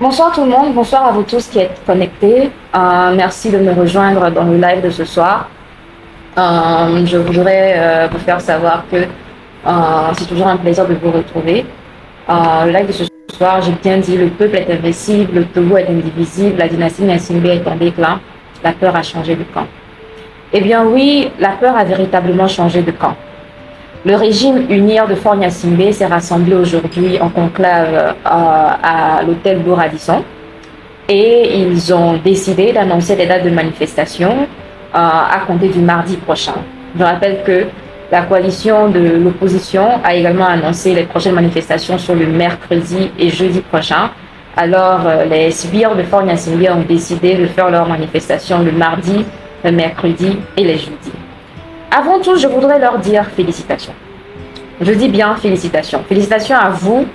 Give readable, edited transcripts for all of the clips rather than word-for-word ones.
Bonsoir tout le monde, bonsoir à vous tous qui êtes connectés. Merci de me rejoindre dans le live de ce soir. Je voudrais vous faire savoir que c'est toujours un plaisir de vous retrouver. Le live de ce soir, j'ai bien dit, le peuple est invincible, le Togo est indivisible, la dynastie Gnassingbé est en déclin, la peur a changé de camp. Eh bien oui, la peur a véritablement changé de camp. Le régime UNIR de Fort Gnassingbé s'est rassemblé aujourd'hui en conclave à l'hôtel Bourradisson et ils ont décidé d'annoncer des dates de manifestation à compter du mardi prochain. Je rappelle que la coalition de l'opposition a également annoncé les prochaines manifestations sur le mercredi et jeudi prochain. Alors les sbires de Fort Gnassingbé ont décidé de faire leurs manifestations le mardi, le mercredi et les jeudis. Avant tout, je voudrais leur dire félicitations. Je dis bien félicitations. Félicitations à vous,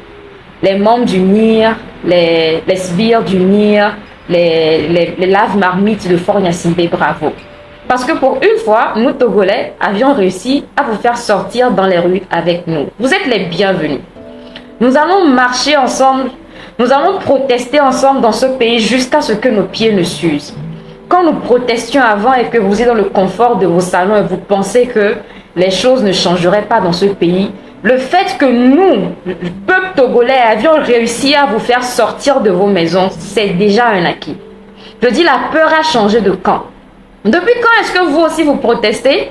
les membres du NIR, les sbires du NIR, les lave-marmites de Fort Gnassingbé, bravo. Parce que pour une fois, nous Togolais avions réussi à vous faire sortir dans les rues avec nous. Vous êtes les bienvenus. Nous allons marcher ensemble, nous allons protester ensemble dans ce pays jusqu'à ce que nos pieds ne s'usent. Quand nous protestions avant et que vous êtes dans le confort de vos salons et vous pensez que les choses ne changeraient pas dans ce pays, le fait que nous, le peuple togolais, avions réussi à vous faire sortir de vos maisons, c'est déjà un acquis. Je dis, la peur a changé de camp. Depuis quand est-ce que vous aussi vous protestez?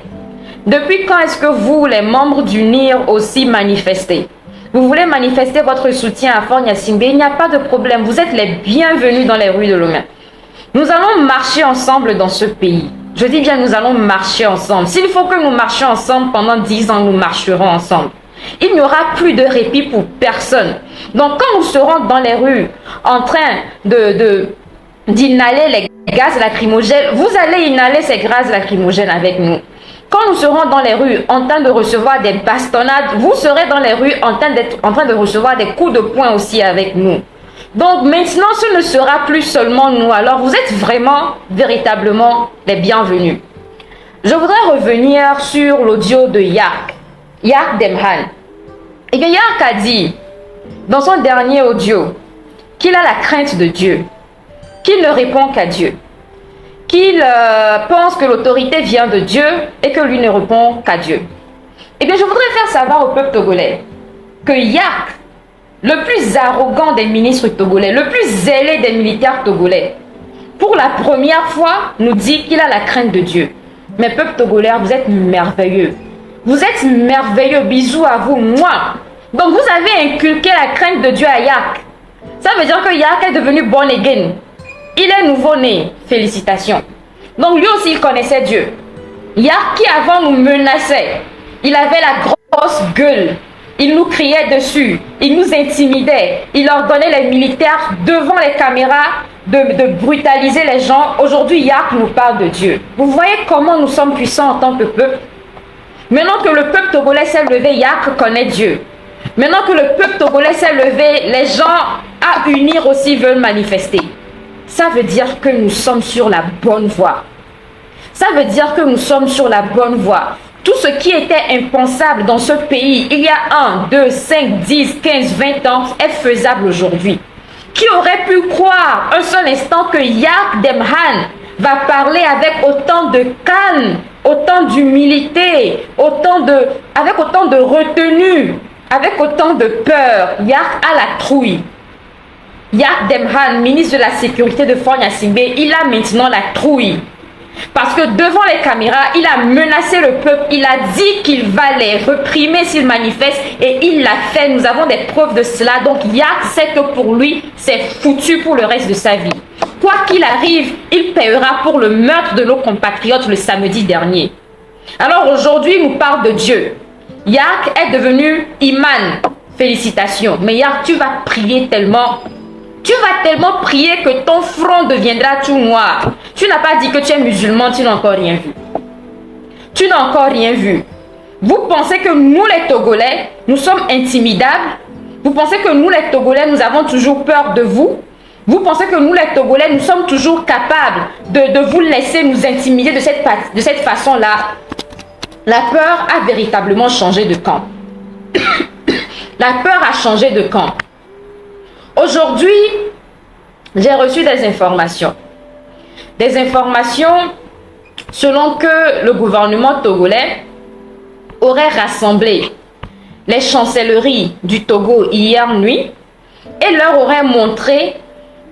Depuis quand est-ce que vous, les membres du NIR, aussi manifestez? Vous voulez manifester votre soutien à Fort Gnassingbé, il n'y a pas de problème, vous êtes les bienvenus dans les rues de Lomé. Nous allons marcher ensemble dans ce pays. Je dis bien, nous allons marcher ensemble. S'il faut que nous marchions ensemble pendant 10 ans, nous marcherons ensemble. Il n'y aura plus de répit pour personne. Donc, quand nous serons dans les rues en train d'inhaler les gaz lacrymogènes, vous allez inhaler ces gaz lacrymogènes avec nous. Quand nous serons dans les rues en train de recevoir des bastonnades, vous serez dans les rues en train de recevoir des coups de poing aussi avec nous. Donc maintenant, ce ne sera plus seulement nous. Alors vous êtes vraiment, véritablement les bienvenus. Je voudrais revenir sur l'audio de Yark Demhan. Et que Yark a dit, dans son dernier audio, qu'il a la crainte de Dieu, qu'il ne répond qu'à Dieu, qu'il pense que l'autorité vient de Dieu et que lui ne répond qu'à Dieu. Eh bien, je voudrais faire savoir au peuple togolais que Yark, le plus arrogant des ministres togolais, le plus zélé des militaires togolais, pour la première fois, nous dit qu'il a la crainte de Dieu. Mais peuple togolais, vous êtes merveilleux. Vous êtes merveilleux. Bisous à vous, moi. Donc vous avez inculqué la crainte de Dieu à Yark. Ça veut dire que Yark est devenu born again. Il est nouveau-né. Félicitations. Donc lui aussi, il connaissait Dieu. Yark qui avant nous menaçait. Il avait la grosse gueule. Il nous criait dessus, il nous intimidait, il ordonnait les militaires devant les caméras de brutaliser les gens. Aujourd'hui, Yark nous parle de Dieu. Vous voyez comment nous sommes puissants en tant que peuple? Maintenant que le peuple togolais s'est levé, Yark connaît Dieu. Maintenant que le peuple togolais s'est levé, les gens à unir aussi veulent manifester. Ça veut dire que nous sommes sur la bonne voie. Ça veut dire que nous sommes sur la bonne voie. Tout ce qui était impensable dans ce pays, il y a 1, 2, 5, 10, 15, 20 ans, est faisable aujourd'hui. Qui aurait pu croire un seul instant que Yark Demhan va parler avec autant de calme, autant d'humilité, avec autant de retenue, avec autant de peur? Yark a la trouille. Yark Demhan, ministre de la Sécurité de Fort Gnassingbé, il a maintenant la trouille. Parce que devant les caméras, il a menacé le peuple, il a dit qu'il va les réprimer s'ils manifestent et il l'a fait. Nous avons des preuves de cela. Donc Yark sait que pour lui, c'est foutu pour le reste de sa vie. Quoi qu'il arrive, il paiera pour le meurtre de nos compatriotes le samedi dernier. Alors aujourd'hui, il nous parle de Dieu. Yark est devenu imam. Félicitations. Mais Yark, tu vas prier tellement. Tu vas tellement prier que ton front deviendra tout noir. Tu n'as pas dit que tu es musulman, tu n'as encore rien vu. Tu n'as encore rien vu. Vous pensez que nous les Togolais, nous sommes intimidables? Vous pensez que nous les Togolais, nous avons toujours peur de vous? Vous pensez que nous les Togolais, nous sommes toujours capables de vous laisser nous intimider de cette façon-là? La peur a véritablement changé de camp. La peur a changé de camp. Aujourd'hui, j'ai reçu des informations. Des informations selon que le gouvernement togolais aurait rassemblé les chancelleries du Togo hier nuit et leur aurait montré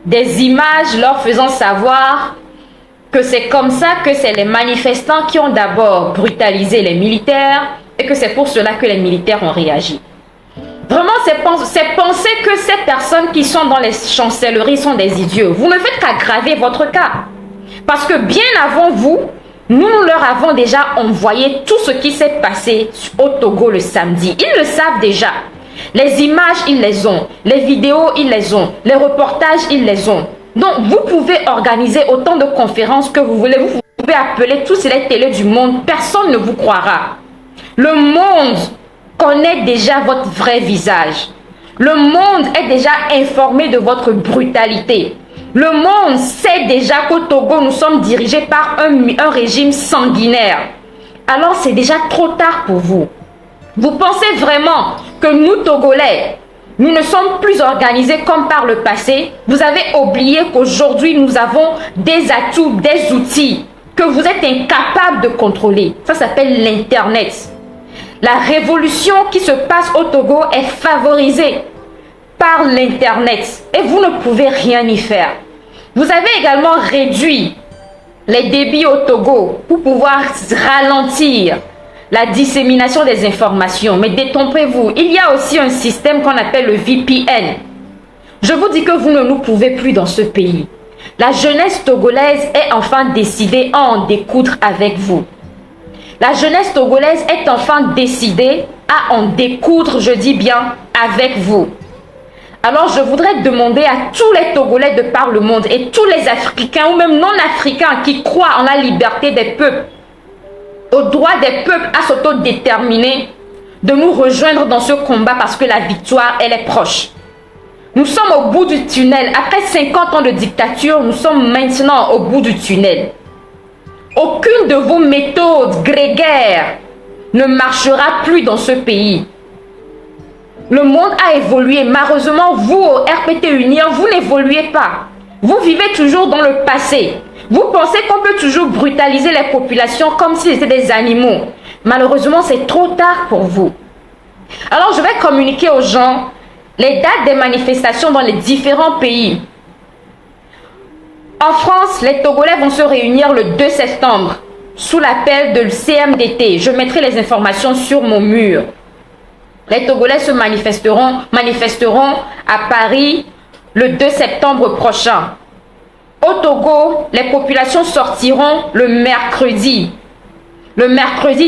des images leur faisant savoir que c'est comme ça que c'est les manifestants qui ont d'abord brutalisé les militaires et que c'est pour cela que les militaires ont réagi. Vraiment, c'est penser que ces personnes qui sont dans les chancelleries sont des idiots. Vous ne faites qu'aggraver votre cas. Parce que bien avant vous, nous leur avons déjà envoyé tout ce qui s'est passé au Togo le samedi. Ils le savent déjà. Les images, ils les ont. Les vidéos, ils les ont. Les reportages, ils les ont. Donc, vous pouvez organiser autant de conférences que vous voulez. Vous pouvez appeler tous les télés du monde. Personne ne vous croira. Le monde connaît déjà votre vrai visage. Le monde est déjà informé de votre brutalité. Le monde sait déjà qu'au Togo, nous sommes dirigés par un régime sanguinaire. Alors, c'est déjà trop tard pour vous. Vous pensez vraiment que nous, Togolais, nous ne sommes plus organisés comme par le passé? Vous avez oublié qu'aujourd'hui, nous avons des atouts, des outils que vous êtes incapables de contrôler. Ça s'appelle l'Internet. La révolution qui se passe au Togo est favorisée par l'Internet et vous ne pouvez rien y faire. Vous avez également réduit les débits au Togo pour pouvoir ralentir la dissémination des informations. Mais détrompez-vous, il y a aussi un système qu'on appelle le VPN. Je vous dis que vous ne nous pouvez plus dans ce pays. La jeunesse togolaise est enfin décidée à en découdre avec vous. La jeunesse togolaise est enfin décidée à en découdre, je dis bien, avec vous. Alors je voudrais demander à tous les Togolais de par le monde et tous les Africains ou même non-Africains qui croient en la liberté des peuples, au droit des peuples à s'autodéterminer, de nous rejoindre dans ce combat parce que la victoire, elle est proche. Nous sommes au bout du tunnel. Après 50 ans de dictature, nous sommes maintenant au bout du tunnel. Aucune de vos méthodes grégaires ne marchera plus dans ce pays. Le monde a évolué. Malheureusement, vous, au RPT Unir, vous n'évoluez pas. Vous vivez toujours dans le passé. Vous pensez qu'on peut toujours brutaliser les populations comme s'ils étaient des animaux. Malheureusement, c'est trop tard pour vous. Alors, je vais communiquer aux gens les dates des manifestations dans les différents pays. En France, les Togolais vont se réunir le 2 septembre sous l'appel de CMDT. Je mettrai les informations sur mon mur. Les Togolais se manifesteront à Paris le 2 septembre prochain. Au Togo, les populations sortiront le mercredi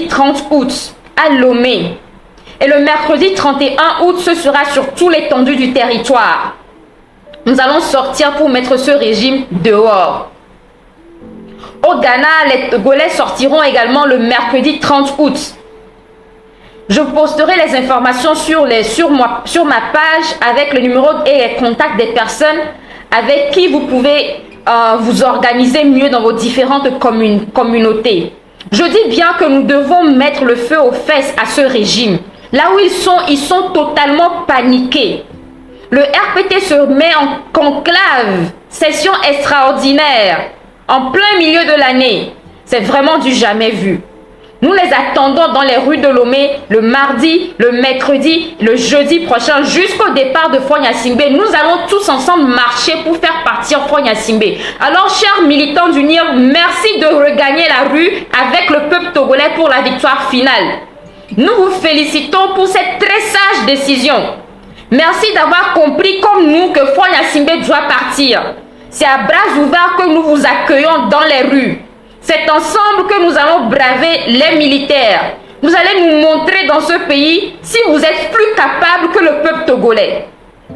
30 août à Lomé. Et le mercredi 31 août, ce sera sur toute l'étendue du territoire. Nous allons sortir pour mettre ce régime dehors. Au Ghana, les Togolais sortiront également le mercredi 30 août. Je posterai les informations sur ma page avec le numéro et les contacts des personnes avec qui vous pouvez vous organiser mieux dans vos différentes communautés. Je dis bien que nous devons mettre le feu aux fesses à ce régime. Là où ils sont totalement paniqués. Le RPT se met en conclave, session extraordinaire, en plein milieu de l'année. C'est vraiment du jamais vu. Nous les attendons dans les rues de Lomé le mardi, le mercredi, le jeudi prochain jusqu'au départ de Fonya-Simbe. Nous allons tous ensemble marcher pour faire partir Fonya-Simbe. Alors, chers militants d'Unir, merci de regagner la rue avec le peuple togolais pour la victoire finale. Nous vous félicitons pour cette très sage décision. Merci d'avoir compris comme nous que Fonya-Simbe doit partir. C'est à bras ouverts que nous vous accueillons dans les rues. C'est ensemble que nous allons braver les militaires. Vous allez nous montrer dans ce pays si vous êtes plus capable que le peuple togolais.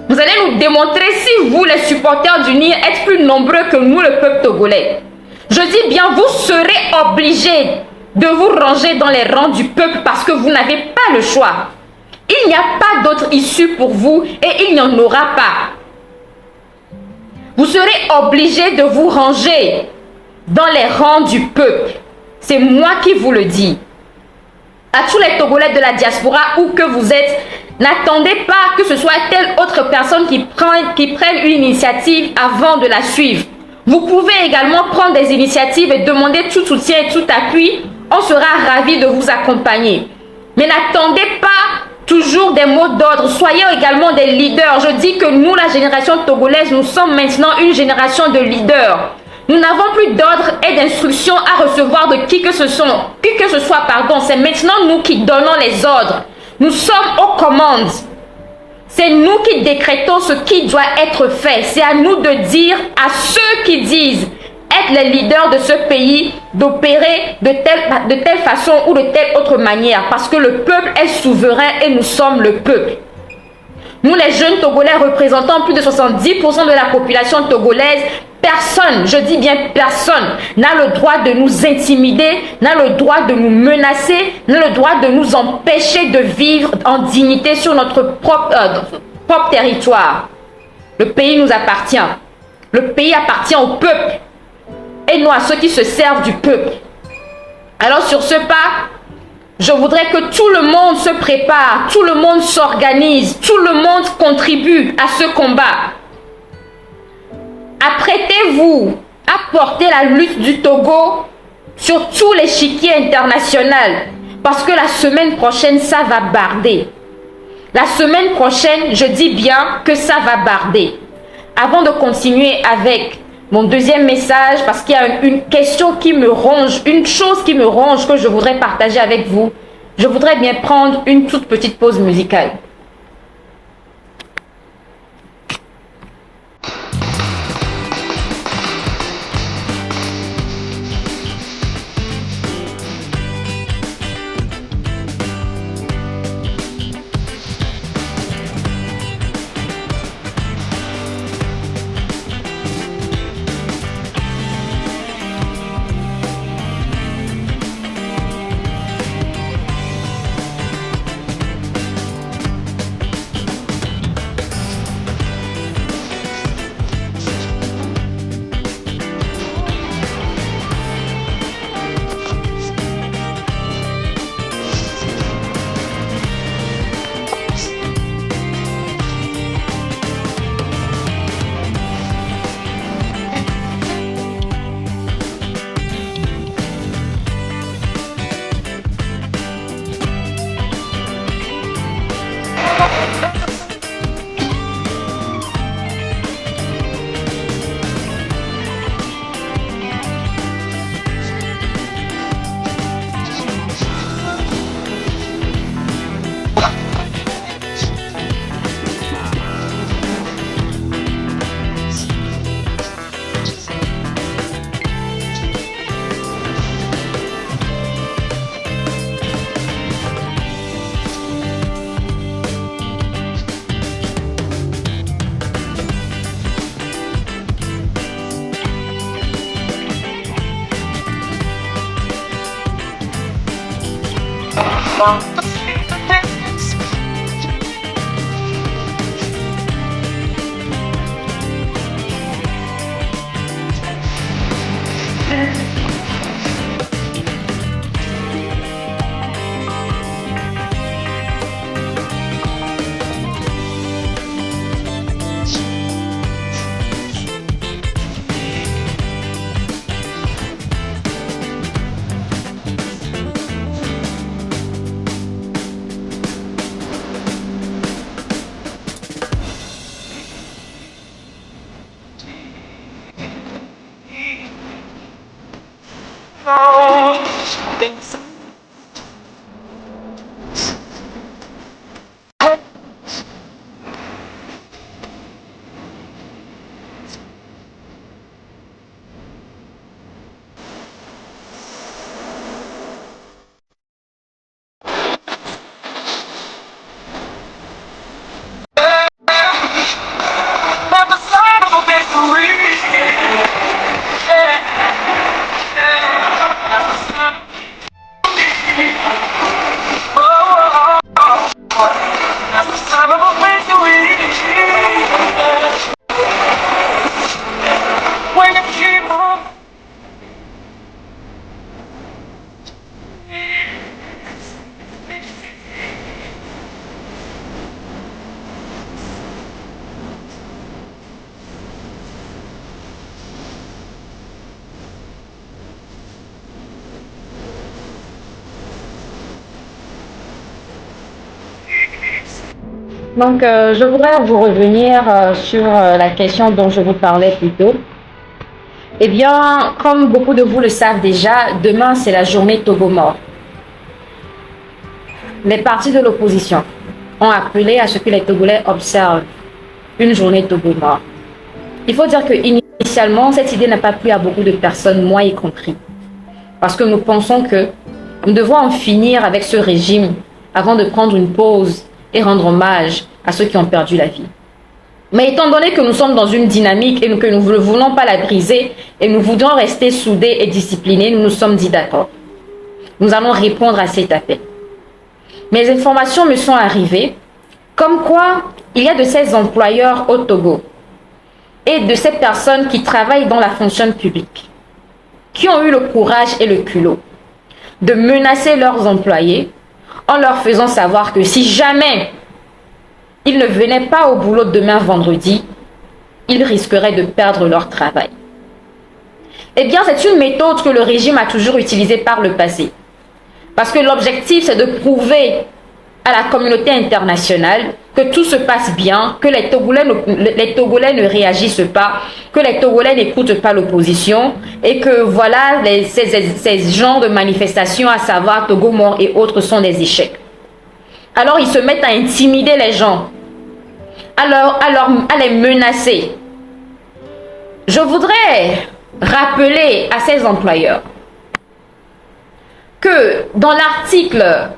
Vous allez nous démontrer si vous, les supporters d'Unir, êtes plus nombreux que nous, le peuple togolais. Je dis bien, vous serez obligés de vous ranger dans les rangs du peuple parce que vous n'avez pas le choix. Il n'y a pas d'autre issue pour vous et il n'y en aura pas. Vous serez obligés de vous ranger dans les rangs du peuple. C'est moi qui vous le dis. à tous les Togolais de la diaspora où que vous êtes, n'attendez pas que ce soit telle autre personne qui prenne une initiative avant de la suivre. Vous pouvez également prendre des initiatives et demander tout soutien et tout appui. On sera ravis de vous accompagner. Mais n'attendez pas toujours des mots d'ordre. Soyez également des leaders. Je dis que nous, la génération togolaise, nous sommes maintenant une génération de leaders. Nous n'avons plus d'ordre et d'instructions à recevoir de qui que ce soit. C'est maintenant nous qui donnons les ordres. Nous sommes aux commandes. C'est nous qui décrétons ce qui doit être fait. C'est à nous de dire à ceux qui disent être les leaders de ce pays d'opérer de telle façon ou de telle autre manière. Parce que le peuple est souverain et nous sommes le peuple. Nous, les jeunes Togolais représentant plus de 70% de la population togolaise, personne, je dis bien personne, n'a le droit de nous intimider, n'a le droit de nous menacer, n'a le droit de nous empêcher de vivre en dignité sur notre propre territoire. Le pays nous appartient. Le pays appartient au peuple et non à ceux qui se servent du peuple. Alors sur ce pas, je voudrais que tout le monde se prépare, tout le monde s'organise, tout le monde contribue à ce combat. Apprêtez-vous à porter la lutte du Togo sur tout l'échiquier international parce que la semaine prochaine, ça va barder. La semaine prochaine, je dis bien que ça va barder. Avant de continuer avec mon deuxième message, parce qu'il y a une question qui me ronge, une chose qui me ronge que je voudrais partager avec vous, je voudrais bien prendre une toute petite pause musicale. Donc, je voudrais vous revenir sur la question dont je vous parlais plus tôt. Eh bien, comme beaucoup de vous le savent déjà, demain, c'est la journée Togo mort. Les partis de l'opposition ont appelé à ce que les Togolais observent une journée Togo mort. Il faut dire que initialement, cette idée n'a pas plu à beaucoup de personnes, moi y compris. Parce que nous pensons que nous devons en finir avec ce régime avant de prendre une pause et rendre hommage à ceux qui ont perdu la vie. Mais étant donné que nous sommes dans une dynamique et que nous ne voulons pas la briser et nous voudrons rester soudés et disciplinés, nous nous sommes dit d'accord. Nous allons répondre à cet appel. Mes informations me sont arrivées comme quoi il y a de ces employeurs au Togo et de ces personnes qui travaillent dans la fonction publique qui ont eu le courage et le culot de menacer leurs employés en leur faisant savoir que si jamais ils ne venaient pas au boulot demain vendredi, ils risqueraient de perdre leur travail. Eh bien, c'est une méthode que le régime a toujours utilisée par le passé. Parce que l'objectif, c'est de prouver à la communauté internationale que tout se passe bien, que les Togolais ne réagissent pas, que les Togolais n'écoutent pas l'opposition et que voilà, ces genres de manifestations, à savoir Togo mort et autres, sont des échecs. Alors ils se mettent à intimider les gens, à les menacer. Je voudrais rappeler à ces employeurs que dans l'article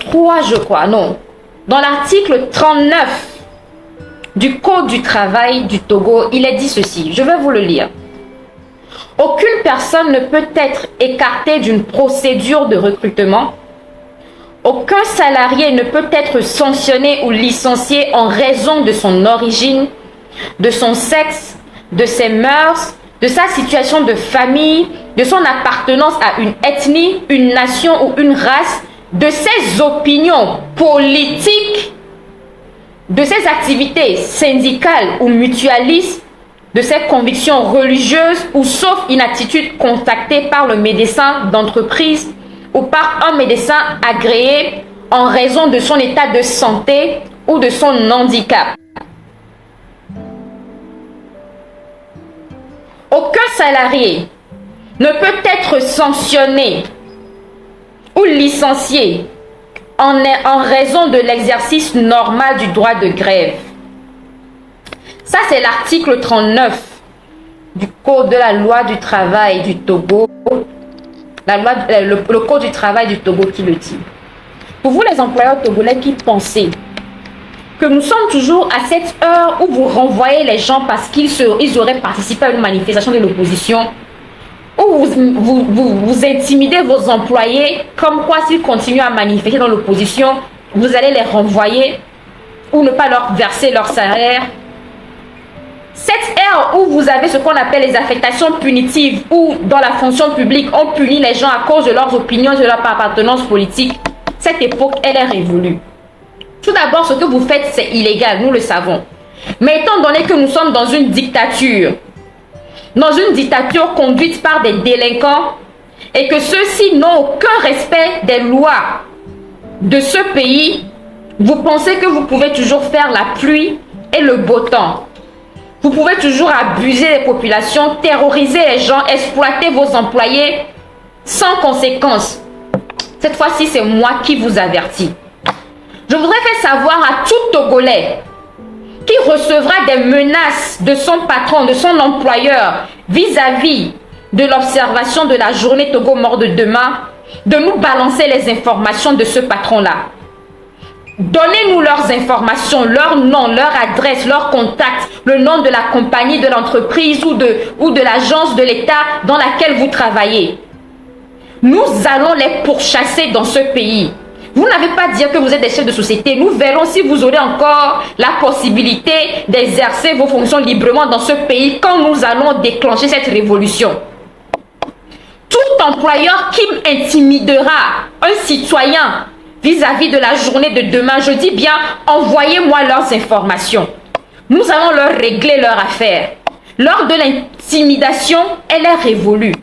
3, je crois, non, dans l'article 39 du Code du travail du Togo, il est dit ceci, je vais vous le lire. Aucune personne ne peut être écartée d'une procédure de recrutement. Aucun salarié ne peut être sanctionné ou licencié en raison de son origine, de son sexe, de ses mœurs, de sa situation de famille, de son appartenance à une ethnie, une nation ou une race, de ses opinions politiques, de ses activités syndicales ou mutualistes, de ses convictions religieuses ou sauf inaptitude contactée par le médecin d'entreprise ou par un médecin agréé en raison de son état de santé ou de son handicap. Aucun salarié ne peut être sanctionné ou licencié en raison de l'exercice normal du droit de grève. Ça, c'est l'article 39 du Code de la loi du travail du Togo. Le Code du travail du Togo qui le dit. Pour vous, les employeurs togolais qui pensez que nous sommes toujours à cette heure où vous renvoyez les gens parce qu'ils auraient participé à une manifestation de l'opposition, où vous intimidez vos employés, comme quoi s'ils continuent à manifester dans l'opposition, vous allez les renvoyer ou ne pas leur verser leur salaire. Cette ère où vous avez ce qu'on appelle les affectations punitives, où dans la fonction publique, on punit les gens à cause de leurs opinions, de leur appartenance politique, cette époque, elle est révolue. Tout d'abord, ce que vous faites, c'est illégal, nous le savons. Mais étant donné que nous sommes dans une dictature conduite par des délinquants, et que ceux-ci n'ont aucun respect des lois de ce pays, vous pensez que vous pouvez toujours faire la pluie et le beau temps. Vous pouvez toujours abuser les populations, terroriser les gens, exploiter vos employés sans conséquence. Cette fois-ci, c'est moi qui vous avertis. Je voudrais faire savoir à tout Togolais qui recevra des menaces de son patron, de son employeur vis-à-vis de l'observation de la journée Togo mort de demain, de nous balancer les informations de ce patron-là. Donnez-nous leurs informations, leur nom, leur adresse, leur contact, le nom de la compagnie, de l'entreprise ou de l'agence de l'État dans laquelle vous travaillez. Nous allons les pourchasser dans ce pays. Vous n'avez pas à dire que vous êtes des chefs de société. Nous verrons si vous aurez encore la possibilité d'exercer vos fonctions librement dans ce pays quand nous allons déclencher cette révolution. Tout employeur qui intimidera un citoyen vis-à-vis de la journée de demain, je dis bien, envoyez-moi leurs informations. Nous allons leur régler leur affaire. L'heure de l'intimidation, elle est révolue.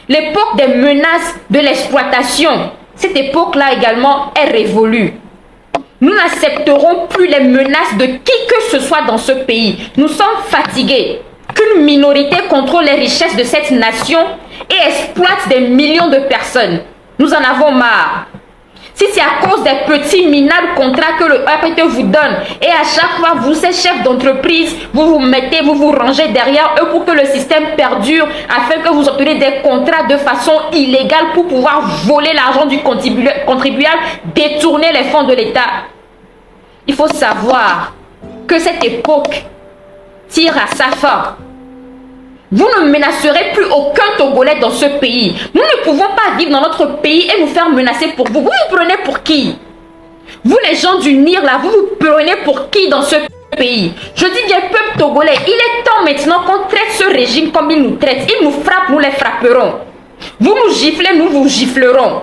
L'époque des menaces, de l'exploitation, cette époque-là également est révolue. Nous n'accepterons plus les menaces de qui que ce soit dans ce pays. Nous sommes fatigués qu'une minorité contrôle les richesses de cette nation et exploite des millions de personnes. Nous en avons marre. Si c'est à cause des petits minables contrats que le RPT vous donne et à chaque fois vous, ces chefs d'entreprise, vous vous rangez derrière eux pour que le système perdure afin que vous obteniez des contrats de façon illégale pour pouvoir voler l'argent du contribuable, détourner les fonds de l'État. Il faut savoir que cette époque tire à sa fin. Vous ne menacerez plus aucun Togolais dans ce pays. Nous ne pouvons pas vivre dans notre pays et nous faire menacer pour vous. Vous vous prenez pour qui? Vous les gens du NIR là, vous vous prenez pour qui dans ce pays? Je dis bien peuple togolais, il est temps maintenant qu'on traite ce régime comme il nous traite. Il nous frappe, nous les frapperons. Vous nous giflez, nous vous giflerons.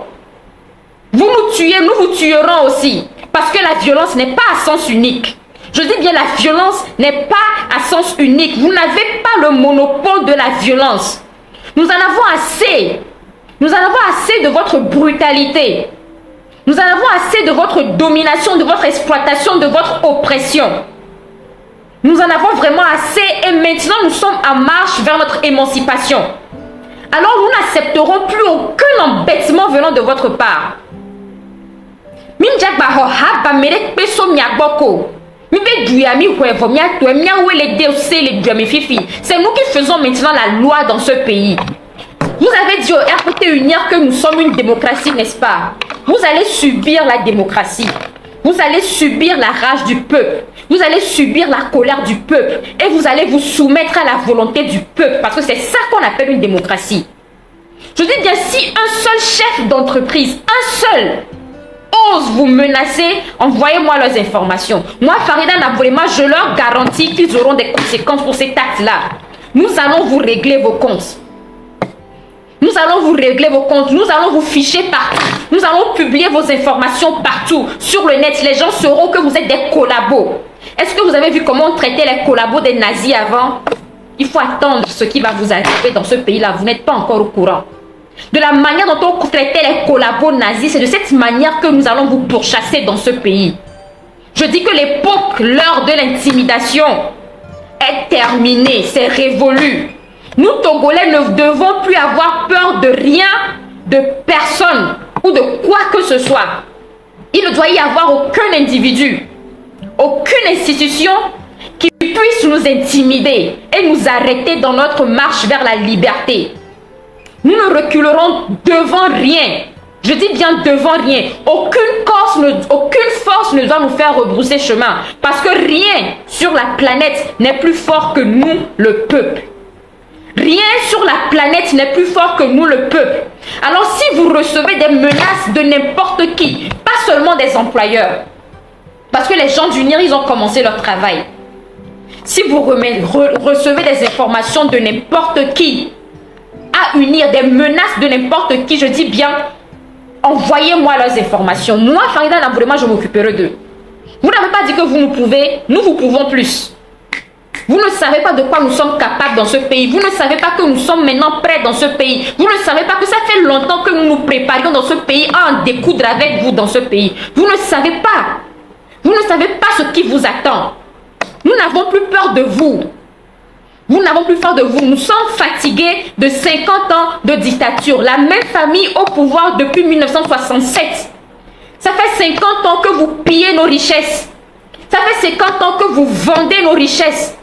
Vous nous tuez, nous vous tuerons aussi. Parce que la violence n'est pas à sens unique. Je dis bien la violence n'est pas à sens unique. Vous n'avez pas le monopole de la violence. Nous en avons assez. Nous en avons assez de votre brutalité. Nous en avons assez de votre domination, de votre exploitation, de votre oppression. Nous en avons vraiment assez et maintenant nous sommes en marche vers notre émancipation. Alors nous n'accepterons plus aucun embêtement venant de votre part. C'est nous qui faisons maintenant la loi dans ce pays. Vous avez dit au RPT Unir que nous sommes une démocratie, n'est-ce pas? Vous allez subir la démocratie. Vous allez subir la rage du peuple. Vous allez subir la colère du peuple. Et vous allez vous soumettre à la volonté du peuple. Parce que c'est ça qu'on appelle une démocratie. Je dis bien, si un seul chef d'entreprise, un seul, ose vous menacer, envoyez-moi leurs informations. Moi, Farida Naboulema, je leur garantis qu'ils auront des conséquences pour cet acte-là. Nous allons vous régler vos comptes. Nous allons vous régler vos comptes. Nous allons vous ficher partout. Nous allons publier vos informations partout. Sur le net, les gens sauront que vous êtes des collabos. Est-ce que vous avez vu comment on traitait les collabos des nazis avant? Il faut attendre ce qui va vous arriver dans ce pays-là. Vous n'êtes pas encore au courant. De la manière dont on traitait les collabos nazis, c'est de cette manière que nous allons vous pourchasser dans ce pays. Je dis que l'époque, l'heure de l'intimidation est terminée, c'est révolu. Nous, Togolais, ne devons plus avoir peur de rien, de personne ou de quoi que ce soit. Il ne doit y avoir aucun individu, aucune institution qui puisse nous intimider et nous arrêter dans notre marche vers la liberté. Nous ne reculerons devant rien. Je dis bien devant rien. Aucune force ne doit nous faire rebrousser chemin. Parce que rien sur la planète n'est plus fort que nous, le peuple. Rien sur la planète n'est plus fort que nous, le peuple. Alors si vous recevez des menaces de n'importe qui, pas seulement des employeurs, parce que les gens du NIR, ils ont commencé leur travail. Si vous recevez des informations de n'importe qui, à unir des menaces de n'importe qui, je dis bien, envoyez-moi leurs informations. Moi, Farida Naboulema, je m'occuperai d'eux. Vous n'avez pas dit que vous nous pouvez, nous vous pouvons plus. Vous ne savez pas de quoi nous sommes capables dans ce pays. Vous ne savez pas que nous sommes maintenant prêts dans ce pays. Vous ne savez pas que ça fait longtemps que nous nous préparions dans ce pays à en découdre avec vous dans ce pays. Vous ne savez pas. Vous ne savez pas ce qui vous attend. Nous n'avons plus peur de vous. Nous n'avons plus peur de vous. Nous sommes fatigués de 50 ans de dictature. La même famille au pouvoir depuis 1967. Ça fait 50 ans que vous pillez nos richesses. Ça fait 50 ans que vous vendez nos richesses.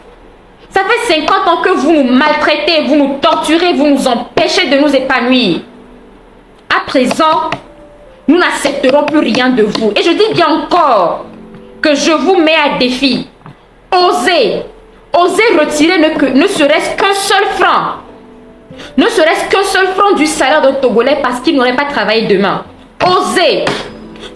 Ça fait 50 ans que vous nous maltraitez, vous nous torturez, vous nous empêchez de nous épanouir. À présent, nous n'accepterons plus rien de vous. Et je dis bien encore que je vous mets à défi. Osez retirer ne serait-ce qu'un seul franc. Ne serait-ce qu'un seul franc du salaire de Togolais parce qu'il n'aurait pas travaillé demain. Osez.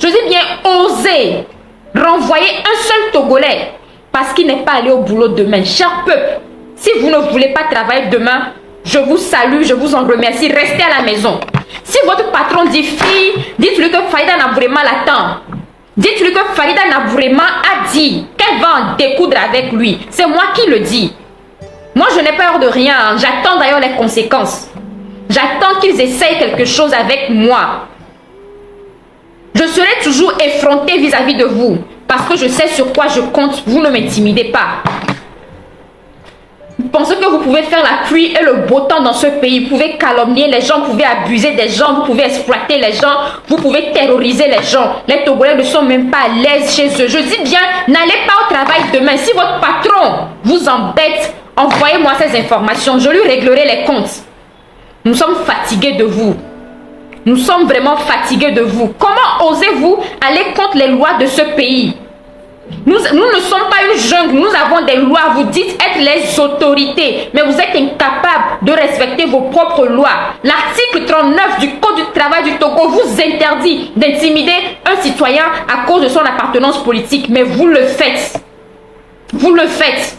Je dis bien osez renvoyer un seul Togolais parce qu'il n'est pas allé au boulot demain. Cher peuple, si vous ne voulez pas travailler demain, je vous salue, je vous en remercie. Restez à la maison. Si votre patron dit fille, dites-lui que Farida Naboulema l'attend. Dites-lui que Farida Naboulema a dit qu'elle va en découdre avec lui. C'est moi qui le dis. Moi, je n'ai peur de rien. J'attends d'ailleurs les conséquences. J'attends qu'ils essayent quelque chose avec moi. Je serai toujours effrontée vis-à-vis de vous. Parce que je sais sur quoi je compte. Vous ne m'intimidez pas. Vous pensez que vous pouvez faire la pluie et le beau temps dans ce pays. Vous pouvez calomnier les gens, vous pouvez abuser des gens, vous pouvez exploiter les gens, vous pouvez terroriser les gens. Les Togolais ne sont même pas à l'aise chez eux. Je dis bien, n'allez pas au travail demain. Si votre patron vous embête, envoyez-moi ces informations. Je lui réglerai les comptes. Nous sommes fatigués de vous. Nous sommes vraiment fatigués de vous. Comment osez-vous aller contre les lois de ce pays? Nous ne sommes pas une jungle, nous avons des lois. Vous dites être les autorités, mais vous êtes incapables de respecter vos propres lois. L'article 39 du Code du travail du Togo vous interdit d'intimider un citoyen à cause de son appartenance politique, mais vous le faites. Vous le faites.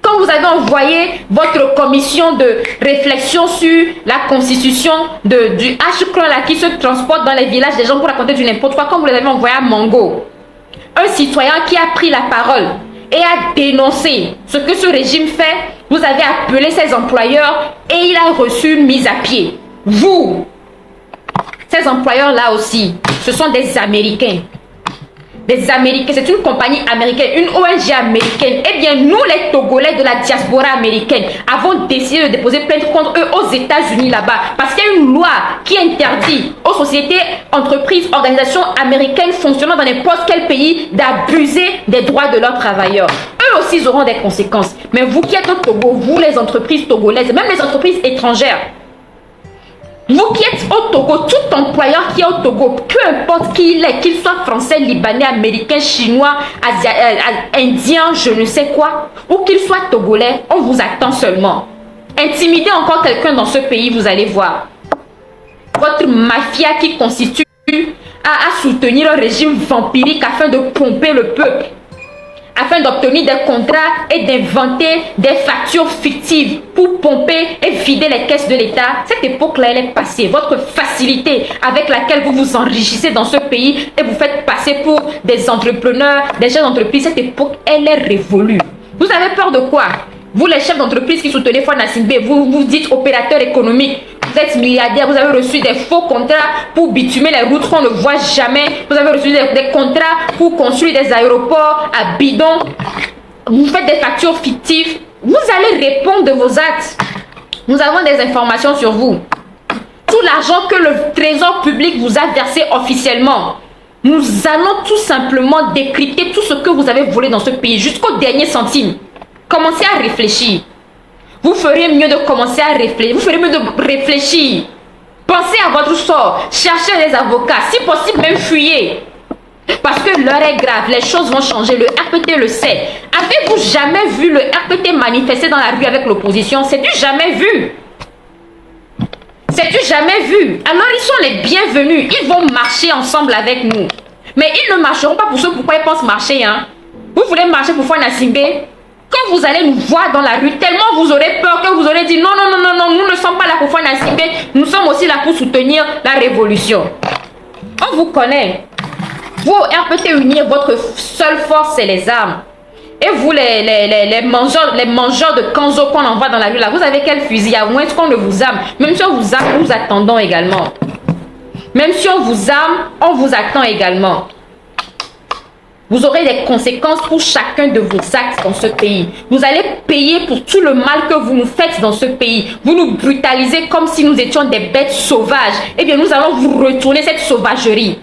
Quand vous avez envoyé votre commission de réflexion sur la constitution du H-Clan qui se transporte dans les villages des gens pour raconter du n'importe quoi, quand vous les avez envoyé à Mango, un citoyen qui a pris la parole et a dénoncé ce que ce régime fait, vous avez appelé ses employeurs et il a reçu une mise à pied. Vous, ces employeurs-là aussi, ce sont des Américains. Des Américains, c'est une compagnie américaine, une ONG américaine. Eh bien, nous, les Togolais de la diaspora américaine, avons décidé de déposer plainte contre eux aux États-Unis là-bas. Parce qu'il y a une loi qui interdit aux sociétés, entreprises, organisations américaines fonctionnant dans n'importe quel pays d'abuser des droits de leurs travailleurs. Eux aussi, ils auront des conséquences. Mais vous qui êtes au Togo, vous, les entreprises togolaises, même les entreprises étrangères, vous qui êtes au Togo, tout employeur qui est au Togo, peu importe qui il est, qu'il soit français, libanais, américain, chinois, indien, je ne sais quoi, ou qu'il soit togolais, on vous attend seulement. Intimidez encore quelqu'un dans ce pays, vous allez voir. Votre mafia qui constitue à soutenir un régime vampirique afin de pomper le peuple, afin d'obtenir des contrats et d'inventer des factures fictives pour pomper et vider les caisses de l'État. Cette époque-là, elle est passée. Votre facilité avec laquelle vous vous enrichissez dans ce pays et vous faites passer pour des entrepreneurs, des chefs d'entreprise, cette époque, elle est révolue. Vous avez peur de quoi? Vous, les chefs d'entreprise qui soutenez Faure Gnassingbé, vous vous dites opérateur économique, vous êtes milliardaire, vous avez reçu des faux contrats pour bitumer les routes qu'on ne voit jamais, vous avez reçu des contrats pour construire des aéroports à bidon, vous faites des factures fictives, vous allez répondre de vos actes. Nous avons des informations sur vous. Tout l'argent que le trésor public vous a versé officiellement, nous allons tout simplement décrypter tout ce que vous avez volé dans ce pays jusqu'au dernier centime. Commencez à réfléchir. Vous feriez mieux de commencer à réfléchir. Vous ferez mieux de réfléchir. Pensez à votre sort. Cherchez des avocats. Si possible, même fuyez. Parce que l'heure est grave. Les choses vont changer. Le RPT le sait. Avez-vous jamais vu le RPT manifester dans la rue avec l'opposition? C'est du jamais vu. C'est du jamais vu. Alors ils sont les bienvenus. Ils vont marcher ensemble avec nous. Mais ils ne marcheront pas pour ce pourquoi ils pensent marcher. Hein? Vous voulez marcher pour Faure Gnassingbé? Quand vous allez nous voir dans la rue, tellement vous aurez peur que vous aurez dit non, non, non, non, non, nous ne sommes pas là pour Faure Gnassingbé, nous sommes aussi là pour soutenir la révolution. On vous connaît. Vous, RPT Unir, votre seule force, c'est les armes. Et vous, les mangeurs de kanzo qu'on envoie dans la rue, là, vous avez quel fusil? À moins qu'on ne vous arme. Même si on vous arme, nous attendons également. Même si on vous arme, on vous attend également. Vous aurez des conséquences pour chacun de vos actes dans ce pays. Vous allez payer pour tout le mal que vous nous faites dans ce pays. Vous nous brutalisez comme si nous étions des bêtes sauvages. Eh bien, nous allons vous retourner cette sauvagerie.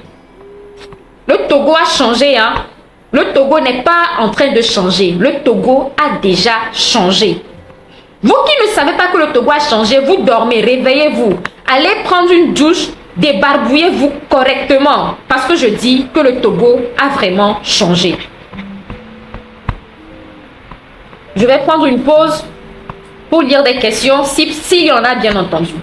Le Togo a changé, hein. Le Togo n'est pas en train de changer. Le Togo a déjà changé. Vous qui ne savez pas que le Togo a changé, vous dormez, réveillez-vous. Allez prendre une douche. Débarbouillez-vous correctement parce que je dis que le Togo a vraiment changé. Je vais prendre une pause pour lire des questions s'il y en a, bien entendu.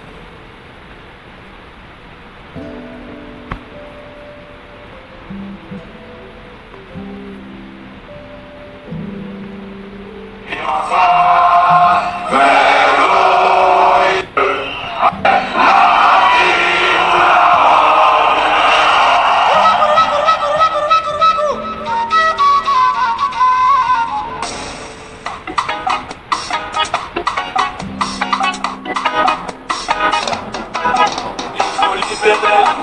Libertad,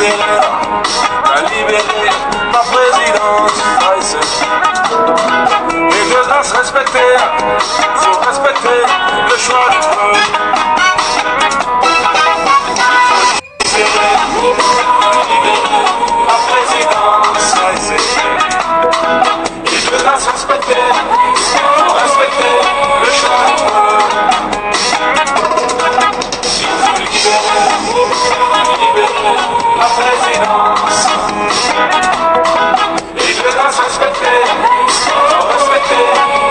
t'as libéré ma présidence. Et de grâce respecter, faut respecter le choix du peuple. Libérer ma présidence. Et de grâce respecter, faut respecter le choix du peuple. Libérer la présidence. Et de grâce respecter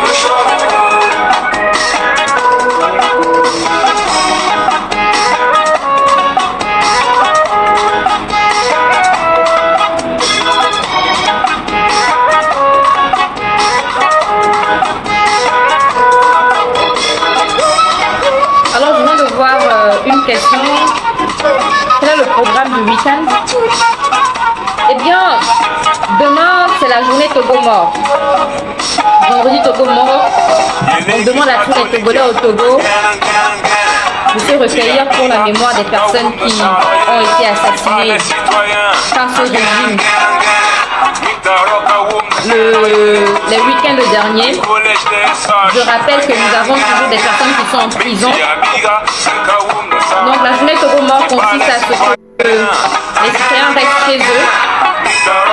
le choix du peuple. Alors, je viens de voir une question. Quel est le programme du week-end? Eh bien, demain, c'est la journée Togo mort. Vendredi Togo mort. On demande à tous les Togolais au Togo de se recueillir pour la mémoire des personnes qui ont été assassinées par ce régime. Les week-ends derniers, je rappelle que nous avons toujours des personnes qui sont en prison. Donc la journée Togo mort consiste à ce que les citoyens restent chez eux,